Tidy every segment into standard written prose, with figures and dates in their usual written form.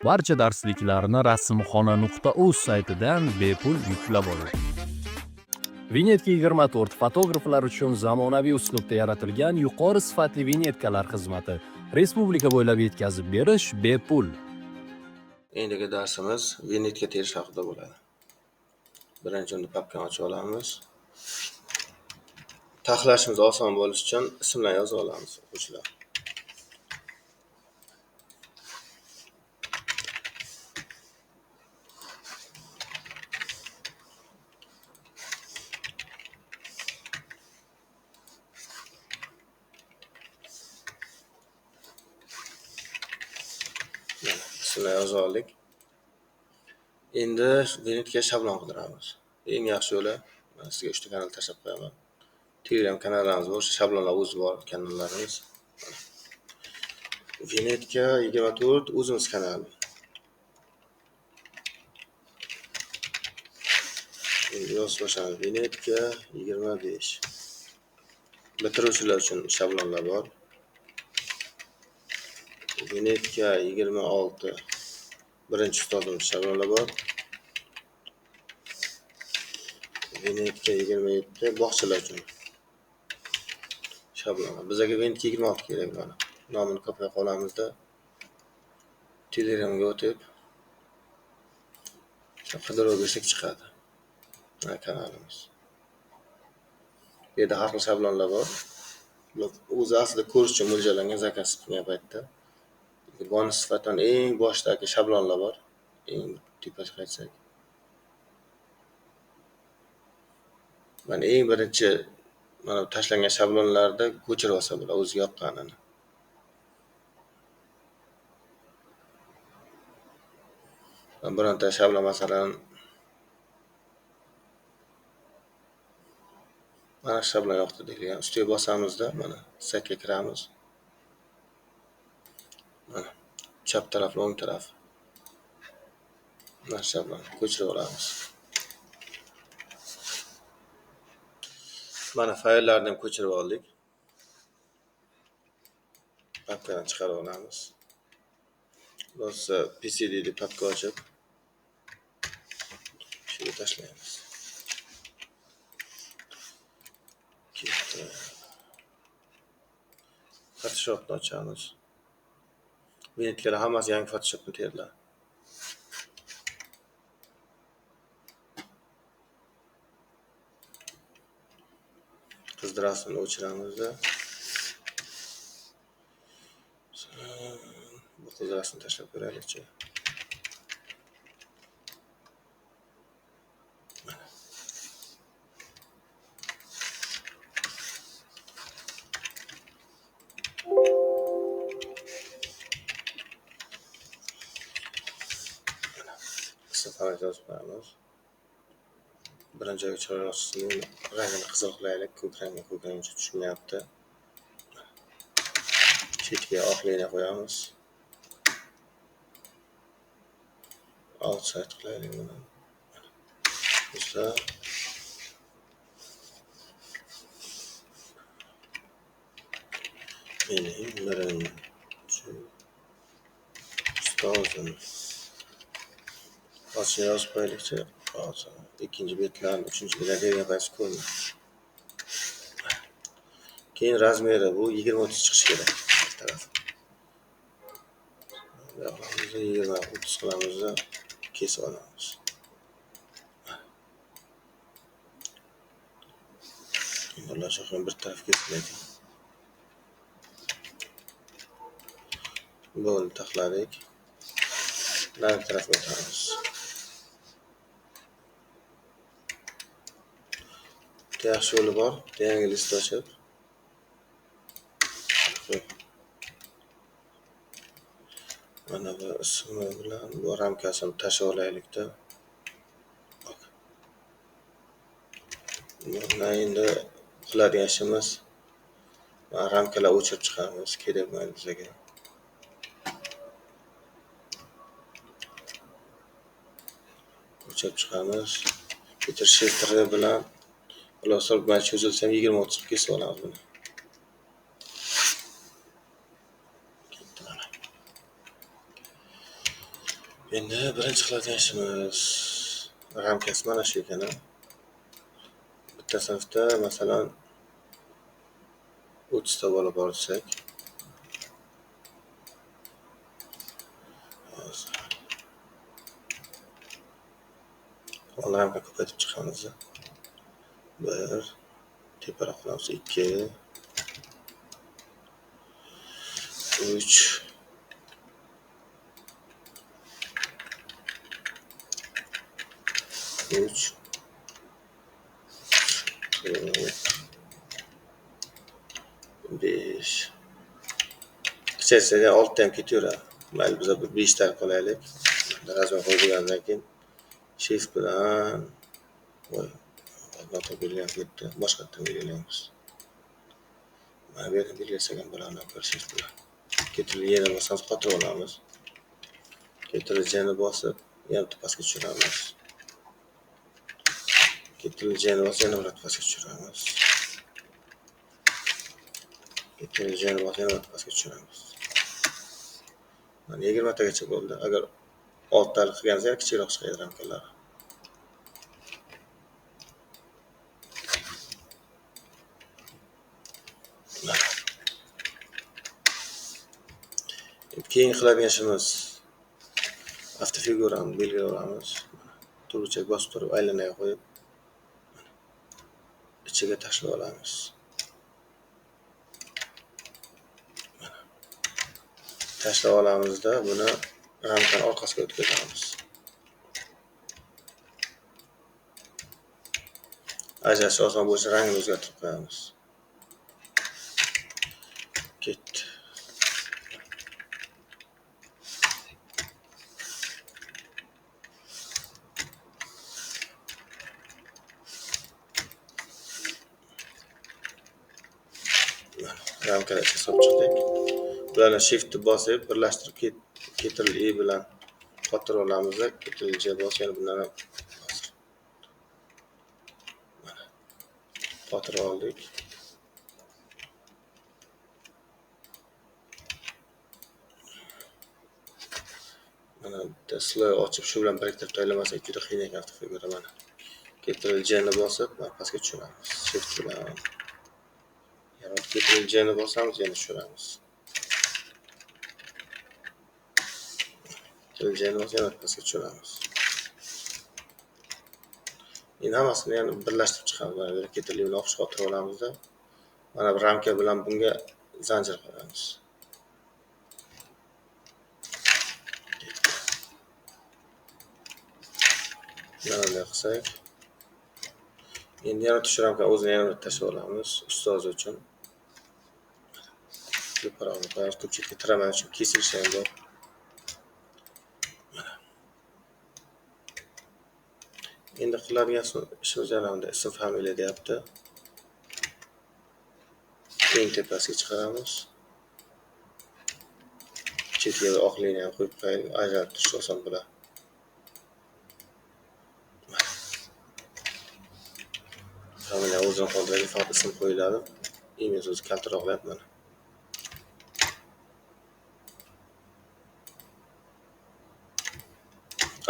Barcha darsliklarni rasmxona.uz saytidan bepul yuklab oling. Vinyetka 24 fotograflar uchun zamonaviy uslubda yaratilgan yuqori sifatli vinyetkalar xizmati. Respublika bo'ylab yetkazib berish bepul. Endigi darsimiz vinyetka terish haqida bo'ladi. Birinchi unda papkani ochib olamiz. Taxlashimiz oson bo'lishi uchun ismlar yozib olamiz o'quvchilar. Ismlar yozib oldik. Endi vinyetkaga shablon qidiramiz. Eng yaxshi yo'li, men sizga 3 ta kanal tashlab qo'yaman. Telegram kanallarimiz bor, shablonlar o'zi bor kanallarimiz. Vinyetka 24 o'zimiz kanali. Endi yoz boshlaymiz. Vinyetka 25. Bitiruvchilar uchun shablonlar bor. Vinyetka 26. Birinchi ustozimiz shablonlar bor. Vinyetka 27 bog'chalar uchun shablon. Bizga vinyetka 26 kerak mana. Nomini kopya qolamizda. Telegramga o'tib qidiruv bersak chiqadi. Mana kanalimiz. Bu yerda har xil shablonlar bor. O'zi aslida ko'rish uchun mo'ljallangan zakaz qilgan paytda. Bonus sifatdan eng boshdagi shablonlar bor. Eng tepasiga qaytsak. Mana eng birinchi mana tashlangan shablonlarda ko'chirib olsa bo'ladi o'ziga yoqqanini. Bironta shablon masalan mana shablon yoqdi deyilgan. Ustiga bosamizda mana saytga kiramiz. Mana chap taraf, o'ng taraf. Mana shablon ko'chirib olamiz. Mana fayllarni ham ko'chirib oldik. Papkadan chiqarib olamiz. Bo'lsa PCD deb papka ochib shunga tashlaymiz. Photoshopni ochamiz. Vinyetkalar hammasi yangi Photoshopda teriladi. Qizdirasini o'chiramizda. Bu qizdirasini tashlab ko'raylikchi. Qisqa yozib qo'yamiz. Birinchi joyga chiroqchisining rangini qizil qilaylik. Ko'k rangga tushmayapti. Chetga oq liniya qo'yamiz. Outside qilaylik buni. Bo'lsa mening birinchi ustozim. Ochib yozib qo'yaylikchi. Ikkinchi betlarni, uchinchi betlarga degan payt ko'ring. Keyin razmeri bu 20-30 chiqishi kerak. Taraf. 20-30 qilamizda kesib olamiz. Bunlar shoxini bir taraf kesiladi. Bo'ldi, taxladik. Nari tarafga o'tamiz. Yaxshi yo'li bor. Yangi list ochib mana bu ismi bilan bu ramkasini tashlab olaylikda. Mana endi qiladigan ishimiz ramkalar o'chirib chiqamiz. Kerak bo'lmaydi bizga. O'chirib chiqamiz. Bitir shifter bilan Ular bilan cho'zilsa 20-30 kesib olamiz buni. Endi birinchi qiladigan ishimiz ramkasi mana shu ekan. Bitta sinfda masalan 30 ta bola bor desak, hozir ramka ko'paytirib chiqamiz. 1 teparoq qilamiz, 2 3 5 kichaysa 6 ta ham ketaveradi. Mayli biz 5 ta qo'yaylik. Razmer qo'ygandan keyin shift bilan noto'g'ri belgilanib boshqatdan belgilaymiz. Mana bu yerda belgilasak ham bo'ladi. Shift bilan Ctrl yana bosamiz, qotirib olamiz. Ctrl J ni bosib yana pastga tushiramiz. Ctrl J ni bosib yana pastga tushiramiz. Ctrl J ni bosib yana pastga tushiramiz. Mana 20 tagacha bo'ldi. Agar 6 talik qilganingizda kichikroq chiqadi ramkalar. Keyin qiladigan ishimiz avtofigurani belgilaymiz. Turuvchak bosib turib aylanaga qo'yib ichiga tashlab olamiz. Tashlab olamizda buni ramkani orqasiga o'tkazamiz. Ajratish oson bo'lsa rangini o'zgartirib qo'yamiz. Ketdi. Ramkalar hisob chiqdik. Bularni shift bosib birlashtirib Ctrl E bilan qotirib olamiz. Ctrl J bosib yana bundan qotirib oldik. Mana bitta sloy ochib shu bilan biriktirib tayyorlamasak juda qiyin ekan avtofigura. Mana Ctrl J ni bosib pastga tushiramiz. Shift bilan yana Ctrl J ni bosamiz, yana tushiramiz. Ctrl J ni bosib yana pastga tushiramiz. Endi hammasini yana birlashtirib chiqamiz. Mana Ctrl bilan o'qishga qotirib olamizda. Mana bu ramka bilan bunga zanjir qo'yamiz. Mana bunday qilsak, endi yana tushramka o'zini yana tashlab olamiz ustoz uchun. Shu parog'ni qo'yamiz, ko'pchilikka tiraman uchun kesilishi ham bor. Endi qiladigan ishimiz yana unda ism familiya deyapti. Eng tepasiga chiqaramiz. Chetiga oq liniyani qo'yib qo'yaylik, ajratib oson bo'ladi. Familiya o'zini qoldiradi, faqat ism qo'yiladi. Imez o'zi kaltaroqlayapti mana.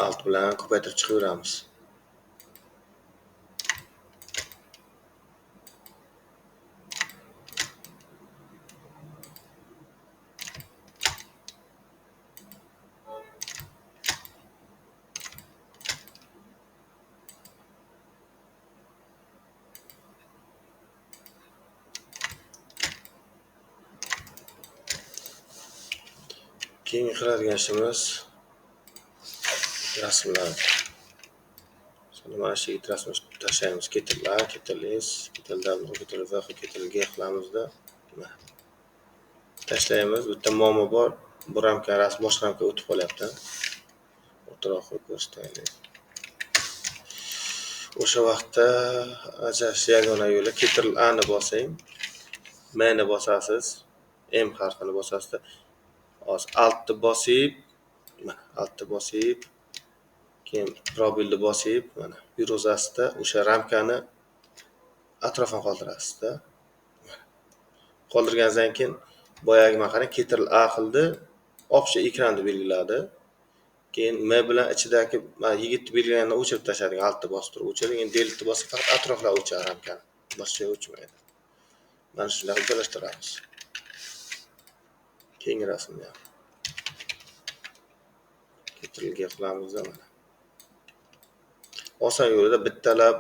Alt bilan ko'paytirib chiqaveramiz. Keyin qiladigan ishimiz rasmlar. Mana shu rasmni tashlaymiz. Ctrl A, Ctrl S, Ctrl W, Ctrl V, Ctrl G qilamizda. Tashlaymiz. Bitta muammo bor. Bu ramka rasm boshqa ramka o'tib qolyapti. O'tiroq qo'yib ko'rsataylik. O'sha vaqtda ajratish yagona yo'li Ctrl A ni bosing, M ni bosasiz, M harfini bosasiz. Hozir Alt ni bosib, mana Alt ni bosib, keyin probelni bosib, mana birozasida o'sha ramkani atrofini qoldirasizda. Qoldirganingizdan keyin boyagi mana qarang, Ctrl A qildi, option ekranni belgiladi. Keyin M bilan ichidagi mana yigitni belgilaganini o'chirib tashlading, altni bosib turib o'chirding. Endi deltni bosib faqat atroflar o'char ramkani. Boshqa joy o'chmaydi. Mana shunday qilib birlashtiramiz. Keyingi rasmda ham keltirilgan qilamiz mana. Oson yo'lida bittalab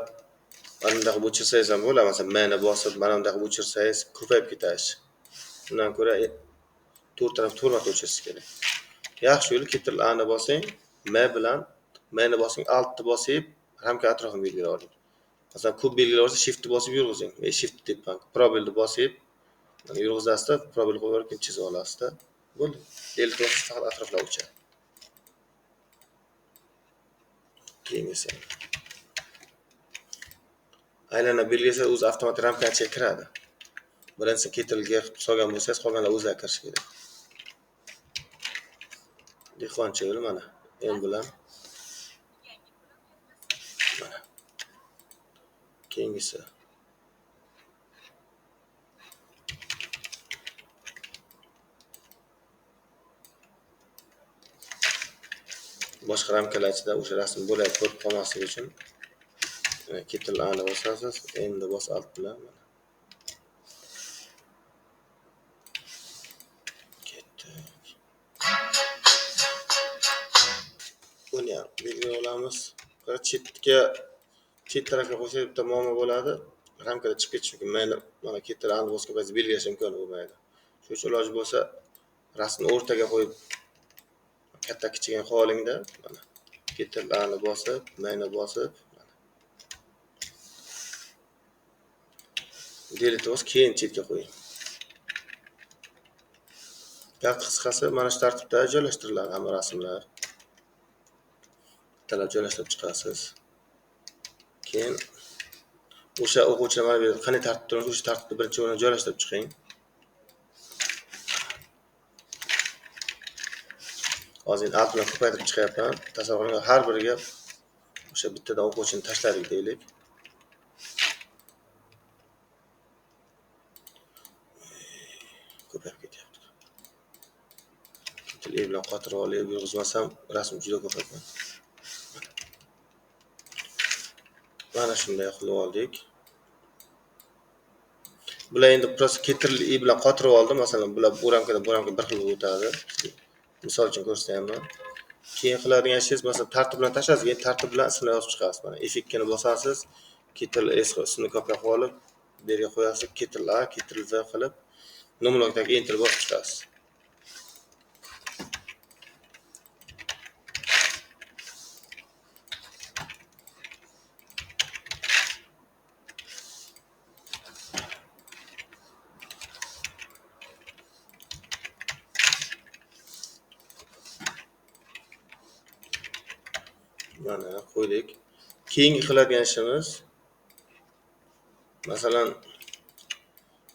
mana bunday qilib o'chirsangiz ham bo'ladi. Masalan, mana bosib, mana bunday qilib o'chirsangiz ko'payib ketadi. Bundan ko'ra to'rt taraf to'rt marta o'chirish kerak. Yaxshi yo'li Ctrl A ni bosing, M bilan M ni bosing, Altni bosib, ramka atrofini belgilab oling. Masalan, ko'p belgilab olsa Shiftni bosib yurg'izing. Shift tepang. Probelni bosib, yurg'izasizda, probel qo'yib keyin chizib olasizda. Bo'ldi. Delta bosib faqat atroflar o'chadi. Keyingisi. Aylana belgilasa o'zi avtomatik ramka ichiga kiradi. Birinchi Ctrl-ga solgan bo'lsangiz, qolganlar o'zlari kirishi kerak. Dehqoncha yo'li mana. M bilan mana. Keyingisi. Boshqa ramkalar ichida o'sha rasm bo'lib ko'rib qolmasligi uchun Ctrl A ni bosasiz, endi bos alt bilan mana. Ketdik. Buni ham belgilab olamiz. Chet tarafga qo'shib bitta muammo bo'ladi. Ramkada chiqib ketishi mumkin. Mana Ctrl A ni bosib belgilash imkoni bo'lmaydi. Shuning uchun iloji bo'lsa rasmni o'rtaga qo'yib katta kichigini qo'lingda mana Ctrl A ni bosib, M ni bosib mana. Delete bosib keyin chetga qo'ying. Gap qisqasi mana shu tartibda joylashtiriladi hamma rasmlar. Talab joylashtirib chiqasiz. Keyin o'sha o'quvchilar mana bu yerda qanday tartibda turadi, o'sha tartibda birinchi o'ringa joylashtirib chiqing. Hozir alt bilan ko'paytirib chiqyapman. Tasavvur qiling, har biriga o'sha bittadan o'quvchini tashladik deylik. Ko'payib ketyapti. Ctrl A bilan qotirib olib yurg'izmasam, rasm juda ko'paygan. Mana shunday qilib oldik. Bular endi prosta Ctrl A bilan qotirib oldim. Masalan, bular bu ramkadan bu ramkaga bir xil o'tadi. Misol uchun ko'rsataman. Keyin qiladigan ishingiz, masalan, tartib bilan tashlaysiz, keyin tartib bilan ismini yozib chiqasiz. Mana F2 ni bosasiz, Ctrl S ismini kopiya qilib olib, bu yerga qo'yasiz, Ctrl A, Ctrl V qilib, numerologdagi Enter bosib chiqasiz. Mana qo'ydik. Keyingi qiladigan ishimiz, masalan,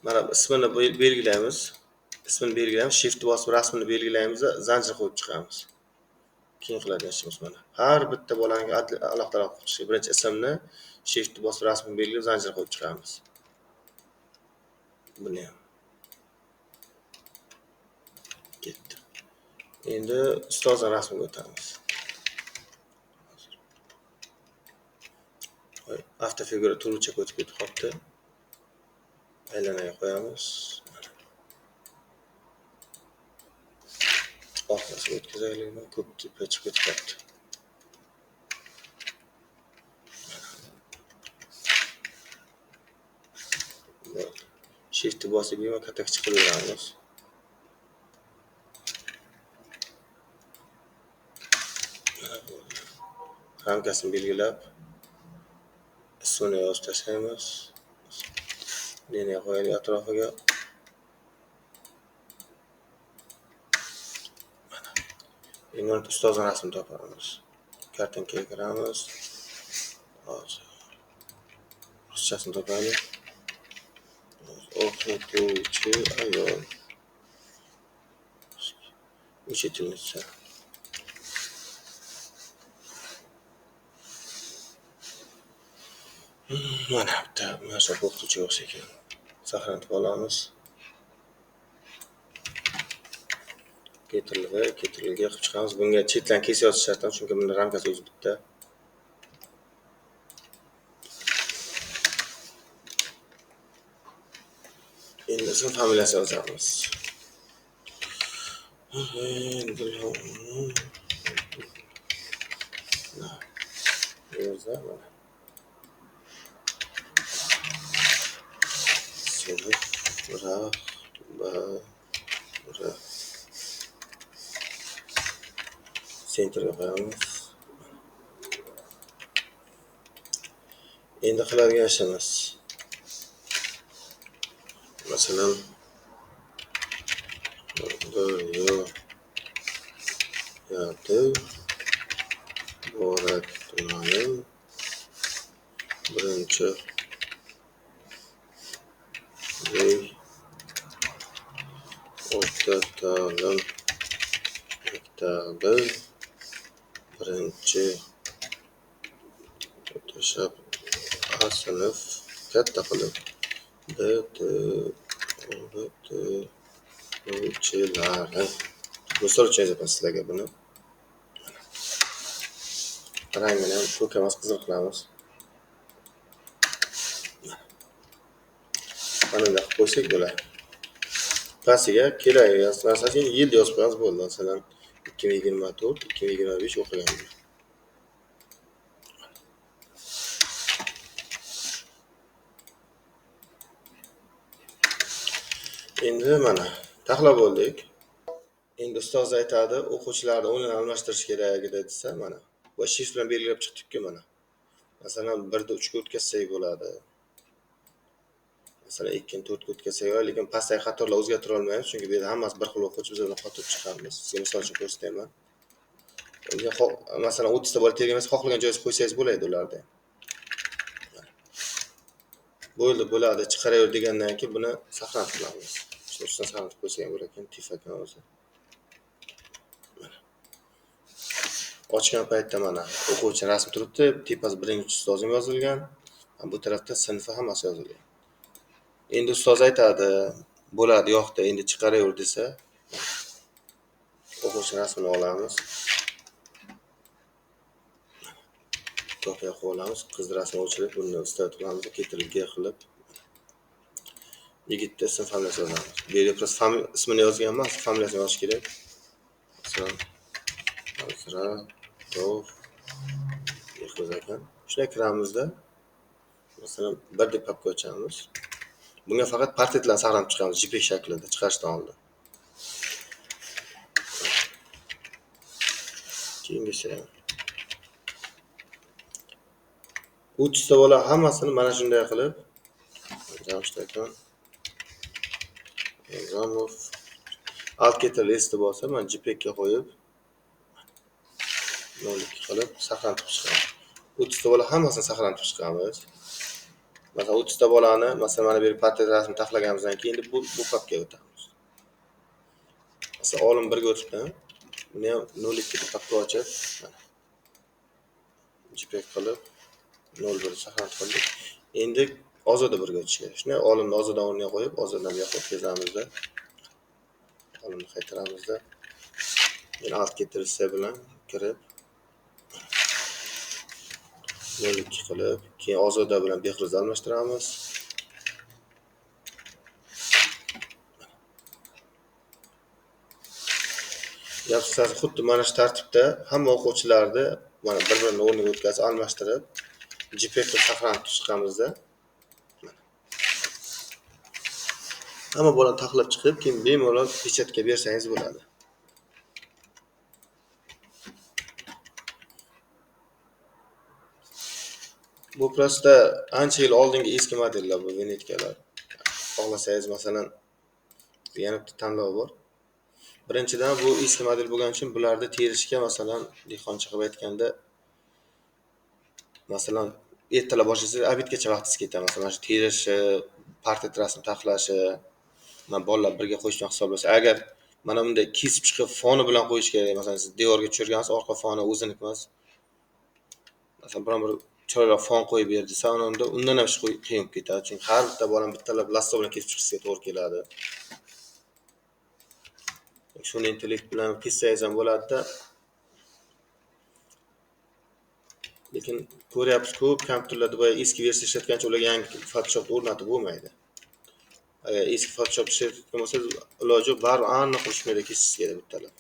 mana ismini belgilaymiz. Shift bosib rasmini belgilaymiz, zanjir qo'yib chiqamiz. Keyin qiladigan ishimiz mana. Har bitta bolaning alohida qo'yishga birinchi ismni, Shift bosib rasmini belgilab, zanjir qo'yib chiqamiz. Buni ham. Ketdi. Endi ustozning rasmiga o'tamiz. Avtofigura turuvchiga o'tib ketib qolibdi. Aylanaga qo'yamiz. Orqasiga o'tkazaylik. Ko'p tepa chiqib ketib qolibdi. Shift bosib ham katta kichik qilib beramiz. Ramkasini belgilab ismini yozib tashlaymiz. Liniya qo'yaylik atrofiga. Mana. Endi ustozning rasmini topamiz. Kartinkaga kiramiz. Hozir ruschasini topaylik. O'qituvchi ayol. Учительница. Mana bitta masha o'qituvchi yo'q ekan. Saqlanib olamiz. Ketirilgan qilib chiqamiz. Bunga chetdan kesib yozish shart, chunki buni ramkasi o'zi bitta. Endi ism familiyasi yozamiz. Yozda mana. Sentrga qo'yamiz. Endi qiladigan ishimiz. Masalan, Borat tumani birinchi o'rta ta'lim maktabi birinchi sinf katta qilib o'quvchilari. Misol uchun aytaman sizlarga buni. Rangini ham ko'k emas, qizil qilamiz. Mana bunday qilib qo'ysak bo'ladi. Pastiga kerak narsasini yil yozib qo'yamiz bo'ldi. Masalan, 2024, 2025 o'qiganman. Endi mana tahlil bo'ldik. Endi ustoz aytadi, o'quvchilarni o'rnini almashtirish kerak desa, mana bu shift bilan belgilab chiqdik-ku mana. Masalan, 1 da 3 ga o'tkazsak bo'ladi. Masalan, 2 ni 4 ga o'tkazsak bo'ladi, lekin pastdagi qatorlar o'zgartira olmaymiz, chunki bu yerda hammasi bir xil o'quvchi, biz uni qotib chiqamiz. Sizga misol uchun ko'rsataman. Masalan, 30 ta bola tergamasa, xohlagan joyingizga qo'ysangiz bo'ladi ularda. Bo'ladi, chiqaraver degandan keyin buni saqlanib qilamiz. Shuni ustidan saqlanib qo'ysak ham bo'lar ekan, tifakan o'zi. Ochgan paytda mana o'quvchi rasmi turibdi, tepasi birinchi ustozim yozilgan, bu tarafda sinfi hammasi yozilgan. Endi ustoz aytadi, bo'ladi yo'qda, endi chiqaraver desa, o'quvchi rasmini olamiz. Kopiya qilib olamiz, qiz rasmini o'chirib, buni ustiga qilamiz, ketirilgan qilib. Yigitni ism familiyasini yozamiz. Bu yerga просто ismini yozgan emas, familiyasini yozish kerak. Masalan, ekan. Shunday kiramizda, masalan, bir deb papka ochamiz. Bunga faqat portretlarni saqlanib chiqamiz, JPEG shaklida chiqarishdan oldin. Keyingisi 30 ta bola hammasini mana shunday qilib Jamshid akam Zamov alt ketirib esti bo'lsa, men JPEG ga qo'yib 02 qilib saqlanib chiqaman. 30 ta bola hammasini saqlanib chiqamiz. Masalan, 30 ta bolani, masalan, mana bu yerga portret rasmini taxlaganimizdan keyin bu papkaga o'tamiz. Masalan, olim 1 ga o'tibdi. Buni ham 02 deb papka ochib, mana JPEG qilib 01 saqlanib qildik. Endi ozoda 1 ga o'tish kerak. Shunday olimni ozoda o'rniga qo'yib, ozodan bu yoqqa o'tkazamizda. Olimni qaytaramizda. Yana alt ketirishsa bilan kirib 02 qilib, keyin ozoda bilan behrizni almashtiramiz. Yapsasi xuddi mana shu tartibda hamma o'quvchilarni mana bir-birini o'rniga o'tkazib, almashtirib, JPEG ga saqlanib chiqamizda. Hamma bolani taxlab chiqib, keyin bemalol pechatga bersangiz bo'ladi. Bu prosta ancha yil oldingi eski modellar bu vinetkalar. Xohlasangiz masalan yana bitta tanlov bor. Birinchidan bu eski model bo'lgani uchun bularni terishga masalan dehqoncha qilib aytganda masalan ertalab boshlasangiz obedgacha vaqtingiz ketadi. Masalan shu terishi, portret rasm taxlashi, mana bolalar birga qo'yishni hisoblasa, agar mana bunday kesib chiqib foni bilan qo'yish kerak. Masalan siz devorga tushirgansiz, orqa foni o'ziniki emas. Masalan biron bir chiroyli fon qo'yib ber desa, undan ham ish qiyin bo'lib ketadi. Chunki har bitta bolani bittalab lasso bilan kesib chiqishga to'g'ri keladi. Shuni intellekt bilan qissangiz ham bo'ladi-da. Lekin ko'ryapsiz, ko'p kompyuterlarda boya eski versiya ishlatgancha ularga yangi Photoshopni o'rnatib bo'lmaydi. Agar eski Photoshop ishlatgan bo'lsangiz, iloji yo'q, baribir aniq qilishmaydi, kesishingiz kerak bittalar.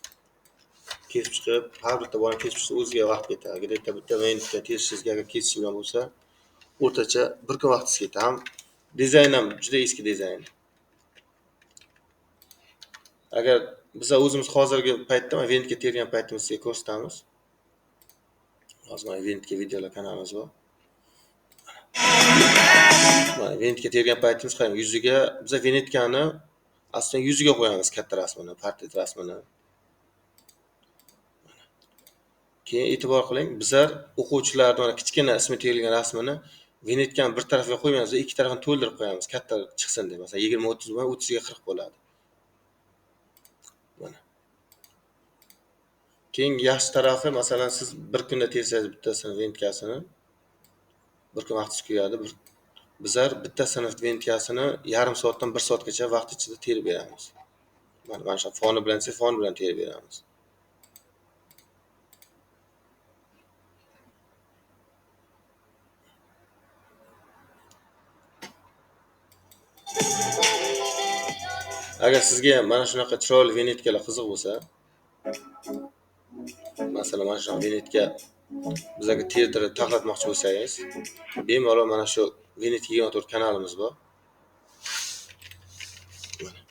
Kesib chiqib, har bitta bolani kesib chiqsa o'ziga vaqt ketadi. Agar bitta Wind'ga terishingizga agar kesishgan bo'lsa, o'rtacha bir kun vaqtingiz ketadi. Ham dizayn ham juda eski dizayn. Agar biz o'zimiz hozirgi paytda Wind'ga tergan paytimizga ko'rsatamiz. Hozir mana Wind'ga videolar kanalimiz bor. Mana Wind'ga tergan paytimiz qarang, yuziga biz Wind'kani aslida yuziga qo'yamiz katta rasmini, portret rasmini. Keyin e'tibor qiling, bizlar o'quvchilarning mana kichkina ismi terilgan rasmini Wind'kani bir tarafiga qo'ymaymiz, ikki tarafini to'ldirib qo'yamiz, katta chiqsin deb. Masalan, 20-30 bo'lsa, 30 ga 40 bo'ladi. Mana. Keyin yaxshi tarafi, masalan, siz bir kunda tersangiz bittasini Wind'kasini bir kun vaqtingiz kuyadi. Bizlar bittasini Wind'kasini yarim soatdan 1 soatgacha vaqt ichida terib beramiz. Mana shu foni bilan fon bilan terib beramiz. Agar sizga mana shunaqa chiroyli Wind'kalar qiziq bo'lsa, masalan, mana shu Wind'ga bizlarga terdirib taxlatmoqchi bo'lsangiz, bemalol mana shu Wind'ga 24 kanalimiz bor. Mana.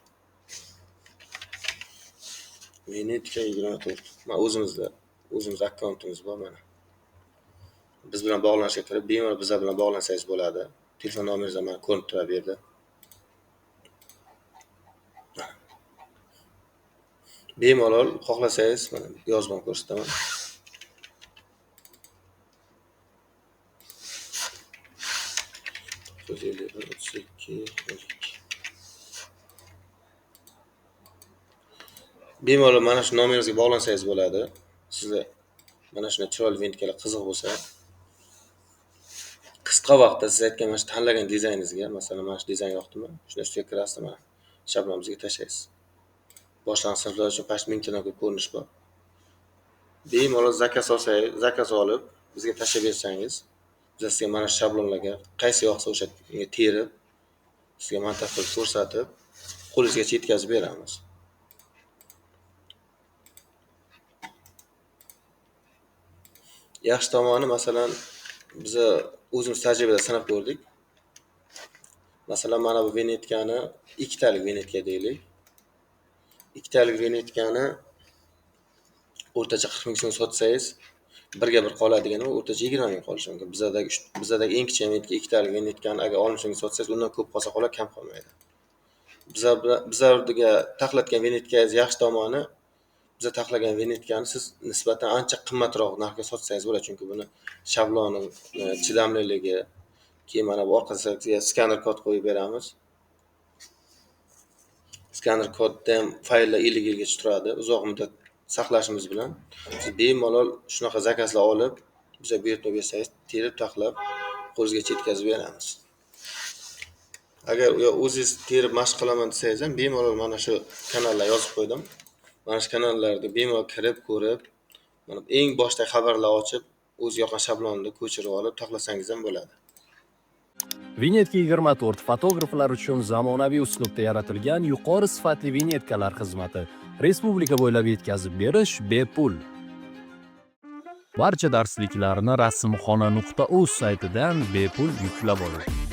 Wind'ga 24. Mana o'zimiz akkauntimiz bor mana. Biz bilan bog'lanishga kirib, bemalol bizlar bilan bog'lansangiz bo'ladi. Telefon nomeringiz ham mana ko'rinib turadi bu yerda. Bemalol xohlasangiz mana yozib ko'rsataman. Bemalol mana shu nomeringizga bog'lansangiz bo'ladi. Sizga mana shunday chiroyli Wind'kalar qiziq bo'lsa, qisqa vaqtda siz aytgan mana shu tanlagan dizayningizga, masalan, mana shu dizayn yoqdimi? Shuni ustiga kirasiz, mana shablonimizga tashlaysiz. Boshlang'ich sinflar uchun past 1000 tadan ko'p ko'rinish bor. Bemalol zakaz olib, bizga tashlab bersangiz, biz sizga mana shu shablonlarga qaysi yoqsa o'sha terib, sizga montaj qilib ko'rsatib, qo'lingizgacha yetkazib beramiz. Yaxshi tomoni, masalan, biz o'zimiz tajribada sinab ko'rdik. Masalan, mana bu Wind'kani ikkitalik Wind'ka deylik. Ikkitalik Wind'kani o'rtacha 40 ming so'm sotsangiz, birga bir qoladigan o'rtacha 20 ming qolishi mumkin. Bizdagi eng kichik Wind'ka ikkitalik Wind'kani agar 60 ming sotsangiz, undan ko'p qolsa qolar, kam qolmaydi. Bizlarga taxlatgan Wind'kangiz yaxshi tomoni, biza taxlagan Wind'kani siz nisbatan ancha qimmatroq narxga sotsangiz bo'ladi, chunki buni shabloni, chidamliligi, keyin mana bu orqasiga skaner kod qo'yib beramiz. Skaner kodda ham fayllar 50 yilgacha turadi. Uzoq muddat saqlashimiz bilan siz bemalol shunaqa zakazlar olib, bizga buyurtma bersangiz, terib taxlab, qo'lingizga yetkazib beramiz. Agar o'zingiz terib mashq qilaman desangiz ham, bemalol mana shu kanallar yozib qo'ydim. Mana shu kanallarga bemalol kirib, ko'rib, mana eng boshda xabarlar ochib, o'z yoqqan shablonni ko'chirib olib taxlasangiz ham bo'ladi. Vignetga 24 fotograflar uchun zamonaviy uslubda yaratilgan yuqori sifatli vignetkalar xizmati. Respublika bo'ylab yetkazib berish bepul. Barcha darsliklarni rasmxona.uz saytidan bepul yuklab oling.